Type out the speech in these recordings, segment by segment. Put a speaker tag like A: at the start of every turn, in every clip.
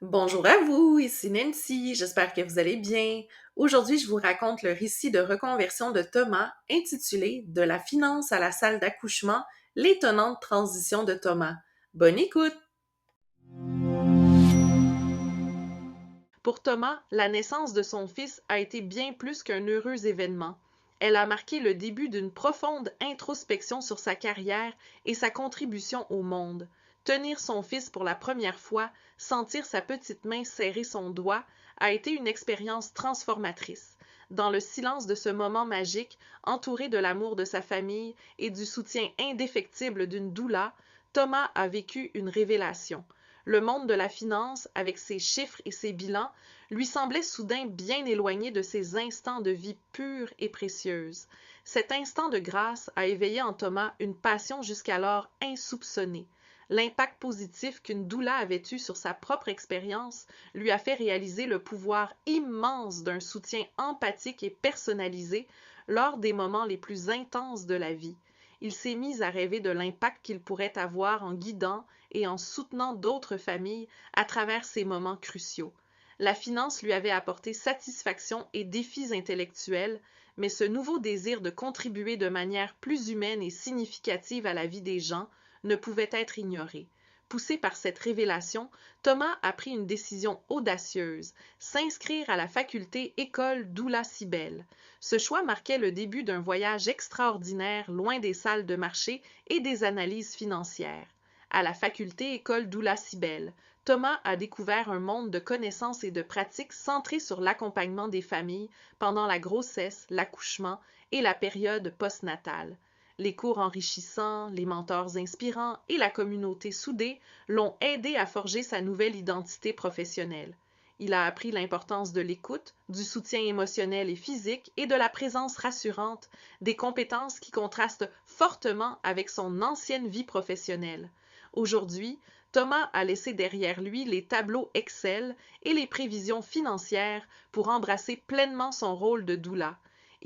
A: Bonjour à vous, ici Nancy, j'espère que vous allez bien. Aujourd'hui, je vous raconte le récit de reconversion de Thomas intitulé De la finance à la salle d'accouchement, l'étonnante transition de Thomas. Bonne écoute! Pour Thomas, la naissance de son fils a été bien plus qu'un heureux événement. Elle a marqué le début d'une profonde introspection sur sa carrière et sa contribution au monde. Tenir son fils pour la première fois, sentir sa petite main serrer son doigt, a été une expérience transformatrice. Dans le silence de ce moment magique, entouré de l'amour de sa famille et du soutien indéfectible d'une doula, Thomas a vécu une révélation. Le monde de la finance, avec ses chiffres et ses bilans, lui semblait soudain bien éloigné de ces instants de vie pure et précieuse. Cet instant de grâce a éveillé en Thomas une passion jusqu'alors insoupçonnée. L'impact positif qu'une doula avait eu sur sa propre expérience lui a fait réaliser le pouvoir immense d'un soutien empathique et personnalisé lors des moments les plus intenses de la vie. Il s'est mis à rêver de l'impact qu'il pourrait avoir en guidant et en soutenant d'autres familles à travers ces moments cruciaux. La finance lui avait apporté satisfaction et défis intellectuels, mais ce nouveau désir de contribuer de manière plus humaine et significative à la vie des gens ne pouvait être ignoré. Poussé par cette révélation, Thomas a pris une décision audacieuse, s'inscrire à la faculté École Doula-Cybèle. Ce choix marquait le début d'un voyage extraordinaire loin des salles de marché et des analyses financières. À la faculté École Doula-Cybèle, Thomas a découvert un monde de connaissances et de pratiques centré sur l'accompagnement des familles pendant la grossesse, l'accouchement et la période postnatale. Les cours enrichissants, les mentors inspirants et la communauté soudée l'ont aidé à forger sa nouvelle identité professionnelle. Il a appris l'importance de l'écoute, du soutien émotionnel et physique et de la présence rassurante, des compétences qui contrastent fortement avec son ancienne vie professionnelle. Aujourd'hui, Thomas a laissé derrière lui les tableaux Excel et les prévisions financières pour embrasser pleinement son rôle de doula.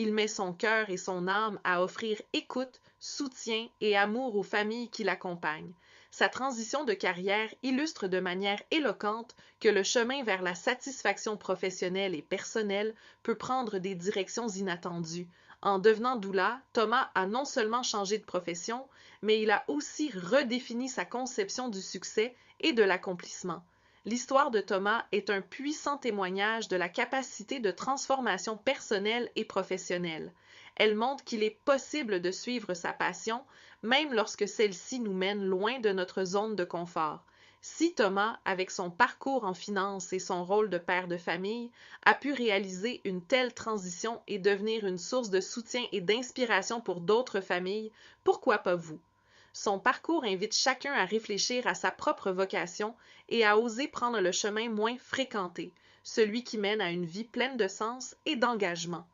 A: Il met son cœur et son âme à offrir écoute, soutien et amour aux familles qui l'accompagnent. Sa transition de carrière illustre de manière éloquente que le chemin vers la satisfaction professionnelle et personnelle peut prendre des directions inattendues. En devenant doula, Thomas a non seulement changé de profession, mais il a aussi redéfini sa conception du succès et de l'accomplissement. L'histoire de Thomas est un puissant témoignage de la capacité de transformation personnelle et professionnelle. Elle montre qu'il est possible de suivre sa passion, même lorsque celle-ci nous mène loin de notre zone de confort. Si Thomas, avec son parcours en finance et son rôle de père de famille, a pu réaliser une telle transition et devenir une source de soutien et d'inspiration pour d'autres familles, pourquoi pas vous? Son parcours invite chacun à réfléchir à sa propre vocation et à oser prendre le chemin moins fréquenté, celui qui mène à une vie pleine de sens et d'engagement.